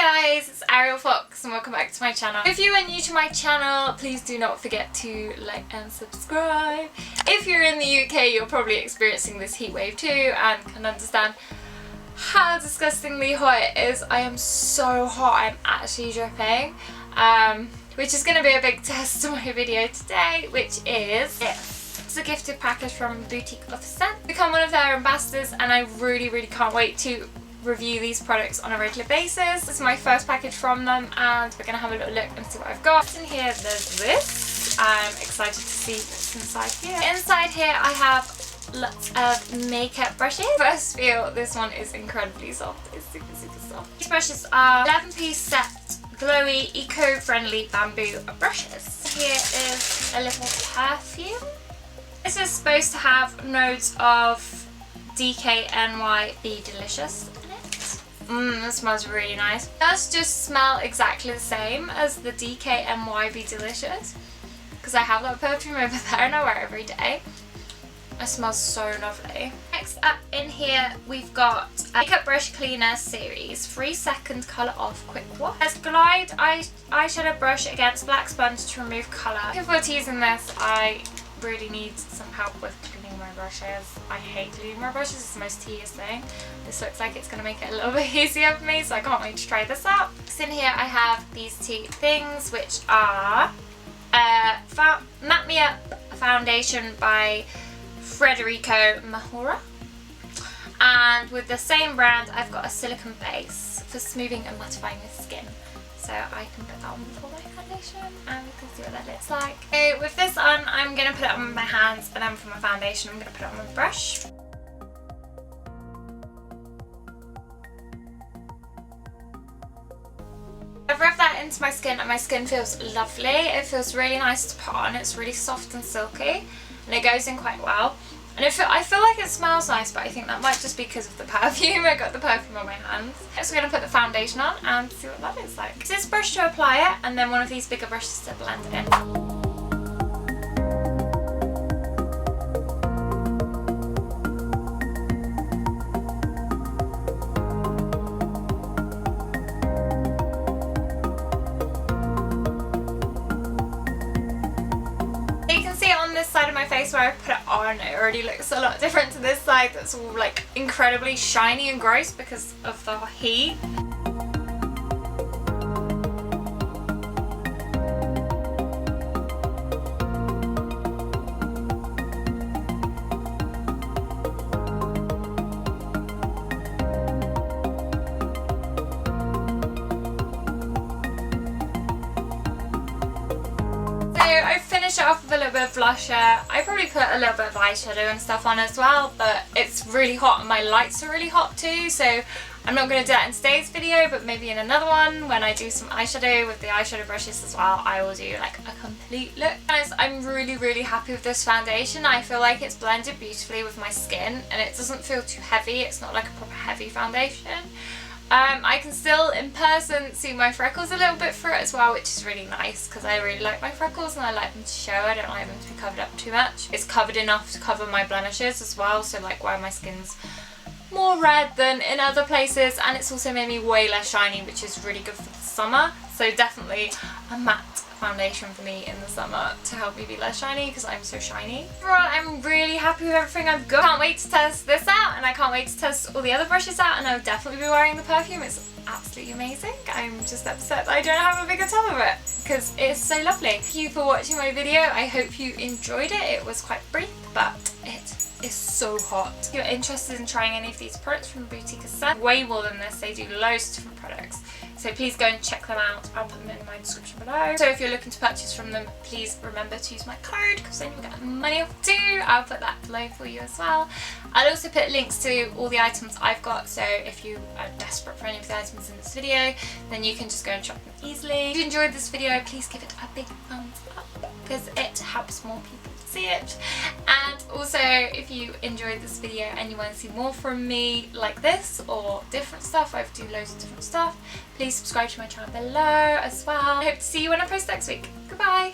guys, it's Ariel Fox and welcome back to my channel. If you are new to my channel, please do not forget to like and subscribe. If you're in the UK, you're probably experiencing this heat wave too and can understand how disgustingly hot it is. I am so hot, I'm actually dripping. Which is going to be a big test to my video today, which is this. It's a gifted package from Boutique of Scent. Become one of their ambassadors and I really can't wait to review these products on a regular basis. This is my first package from them and we're going to have a little look and see what I've got. In here there's this. I'm excited to see what's inside here. Inside here I have lots of makeup brushes. First feel, this one is incredibly soft. It's super soft. These brushes are 11-piece set glowy eco-friendly bamboo brushes. Here is a little perfume. This is supposed to have notes of DKNY Be Delicious in it. That smells really nice. It does just smell exactly the same as the DKNY Be Delicious because I have that perfume over there and I wear it every day. It smells so lovely. Next up in here we've got a Makeup Brush Cleaner Series 3-second colour off quick wash. There's Glide eyeshadow brush against black sponge to remove colour. Before teasing this, I really need some help with cleaning my brushes. I hate cleaning my brushes, it's the most tedious thing. This looks like it's going to make it a little bit easier for me, so I can't wait to try this out. So in here I have these two things, which are Map Me Up foundation by Federico Mahora, and with the same brand I've got a silicone base for smoothing and mattifying the skin, so I can put that on before my foundation and we can see what that looks like. So with this on, I'm going to put it on my hands, and then for my foundation I'm going to put it on my brush. I've rubbed that into my skin and my skin feels lovely. It feels really nice to put on. It's really soft and silky and it goes in quite well. And I feel like it smells nice, but I think that might just be because of the perfume. I got the perfume on my hands. So we're going to put the foundation on and see what that looks like. It's this brush to apply it and then one of these bigger brushes to blend it in. Side of my face where I put it on, it already looks a lot different to this side that's all like incredibly shiny and gross because of the heat. I finished it off with a little bit of blusher. I probably put a little bit of eyeshadow and stuff on as well, but it's really hot and my lights are really hot too, so I'm not going to do that in today's video, but maybe in another one when I do some eyeshadow with the eyeshadow brushes as well, I will do like a complete look. Guys, I'm really happy with this foundation. I feel like it's blended beautifully with my skin and it doesn't feel too heavy. It's not like a proper heavy foundation. I can still in person see my freckles a little bit through it as well, which is really nice because I really like my freckles and I like them to show. I don't like them to be covered up too much. It's covered enough to cover my blemishes as well, so like where my skin's more red than in other places, and it's also made me way less shiny, which is really good for the summer. So definitely a matte foundation for me in the summer to help me be less shiny because I'm so shiny. Overall, I'm really happy with everything I've got. Can't wait to test this out and I can't wait to test all the other brushes out, and I'll definitely be wearing the perfume. It's absolutely amazing. I'm just upset that I don't have a bigger tub of it because it's so lovely. Thank you for watching my video. I hope you enjoyed it. It was quite brief, but it is so hot. If you're interested in trying any of these products from Boutique of Scent, way more than this, they do loads of different products. So please go and check them out. I'll put them in my description below. So if you're looking to purchase from them, please remember to use my code because then you'll get money off too. I'll put that below for you as well. I'll also put links to all the items I've got, so if you are desperate for any of the items in this video, then you can just go and shop them easily. If you enjoyed this video, please give it a big thumbs up because it helps more people see it. And also, if you enjoyed this video and you want to see more from me like this or different stuff, I do loads of different stuff, please subscribe to my channel below as well. I hope to see you when I post next week. Goodbye!